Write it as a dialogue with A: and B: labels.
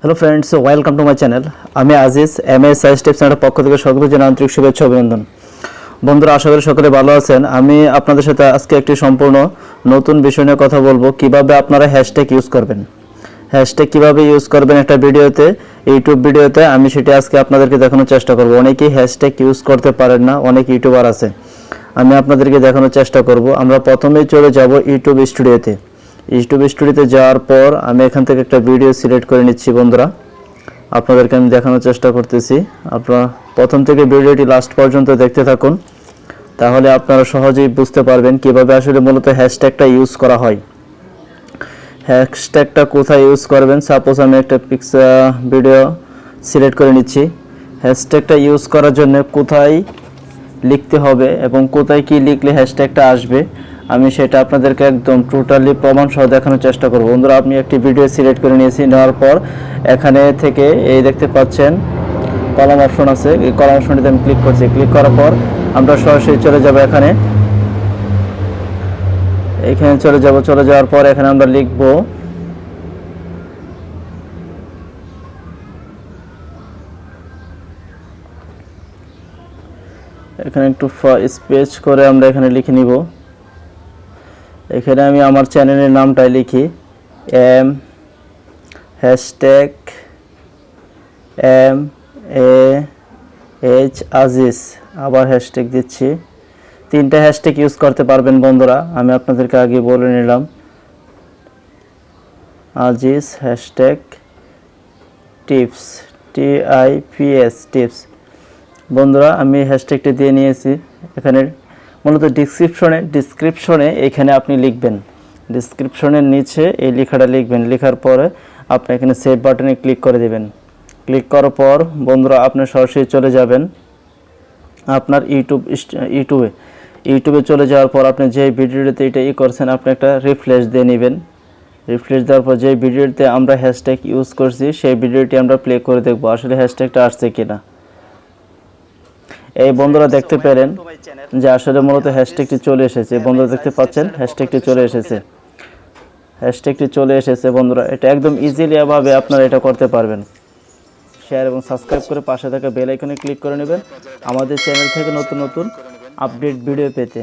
A: Hello friends, welcome to my channel. আমি Aziz, M.A.H Aziz tips চ্যানেলের পক্ষ থেকে সকলকে জানাই আন্তরিক শুভেচ্ছা অভিনন্দন। বন্ধুরা, আশা করি সকলে ভালো আছেন। আমি আপনাদের সাথে আজকে একটি সম্পূর্ণ নতুন বিষয় নিয়ে কথা বলবো, কিভাবে আপনারা হ্যাশট্যাগ ইউজ করবেন। হ্যাশট্যাগ কিভাবে ইউজ করবেন একটা ভিডিওতে, ইউটিউব ভিডিওতে আমি সেটা আজকে আপনাদেরকে দেখানোর চেষ্টা করব। অনেকেই হ্যাশট্যাগ ইউজ করতে পারেন না, অনেক ইউটিউবার আছে, আমি আপনাদেরকে দেখানোর চেষ্টা করব। আমরা প্রথমেই চলে যাব ইউটিউব স্টুডিওতে। ইউটিউব স্টুডিওতে যাওয়ার পর আমি এখান থেকে একটা ভিডিও সিলেক্ট করে নিচ্ছি। বন্ধুরা, আপনাদেরকে আমি দেখানোর চেষ্টা করতেছি। আপনারা প্রথম থেকে ভিডিওটি লাস্ট পর্যন্ত দেখতে থাকুন, তাহলে আপনারা সহজেই বুঝতে পারবেন কিভাবে আসলে মূলত হ্যাশট্যাগটা ইউজ করা হয়। হ্যাশট্যাগটা কোথায় ইউজ করবেন, সাপোজ আমি একটা ভিডিও সিলেক্ট করে নিচ্ছি। হ্যাশট্যাগটা ইউজ করার জন্য কোথায় লিখতে হবে এবং কোথায় কি লিখলে হ্যাশট্যাগটা আসবে, আমি সেটা আপনাদেরকে একদম টোটালি প্রমাণ সহ দেখানোর চেষ্টা করব। বন্ধুরা, আপনি একটি ভিডিও সিলেক্ট করে নিয়েছি, নেওয়ার পর এখানে থেকে এই দেখতে পাচ্ছেন কলাম অপশন আছে, এই কলাম অপশনটিতে আমি ক্লিক করছি। ক্লিক করার পর আমরা সরাসরি চলে যাব এখানে চলে যাওয়ার পর এখানে আমরা লিখব এখানে একটু স্পেস করে আমরা এখানে লিখে নিব। এখানে আমি আমার চ্যানেলের নামটাই লিখি, M.A.H Aziz, আবার হ্যাশট্যাগ দিচ্ছি। তিনটা হ্যাশট্যাগ ইউজ করতে পারবেন বন্ধুরা, আমি আপনাদেরকে আগে বলে নিলাম। Aziz hashtag tips, TIPS tips. বন্ধুরা, আমি হ্যাশট্যাগটি দিয়ে নিয়েছি। এখানে মূলত ডিসক্রিপশনে এখানে আপনি লিখবেন, ডিসক্রিপশনের নিচে এই লেখাটা লিখবেন। লেখার পরে আপনি এখানে সেভ বাটনে ক্লিক করে দেবেন। ক্লিক করার পর বন্ধুরা আপনি সরাসরি চলে যাবেন আপনার ইউটিউবে চলে যাওয়ার পর আপনি যে ভিডিওতে এটা করছেন আপনি একটা রিফ্রেশ দিয়ে নেবেন। রিফ্রেশ দেওয়ার পর যে ভিডিওতে আমরা হ্যাশট্যাগ ইউজ করছি সেই ভিডিওটি আমরা প্লে করে দেখব আসলে হ্যাশট্যাগটা আসছে কিনা। এই বন্ধুরা দেখতে পেলেন যে আসলে মূলত হ্যাশট্যাগটি চলে এসেছে। বন্ধুরা দেখতে পাচ্ছেন হ্যাশট্যাগটি চলে এসেছে। বন্ধুরা, এটা একদম ইজিলি ভাবে আপনারা এটা করতে পারবেন। শেয়ার এবং সাবস্ক্রাইব করে পাশে থাকা বেল আইকনে ক্লিক করে নেবেন আমাদের চ্যানেল থেকে নতুন নতুন আপডেট ভিডিও পেতে।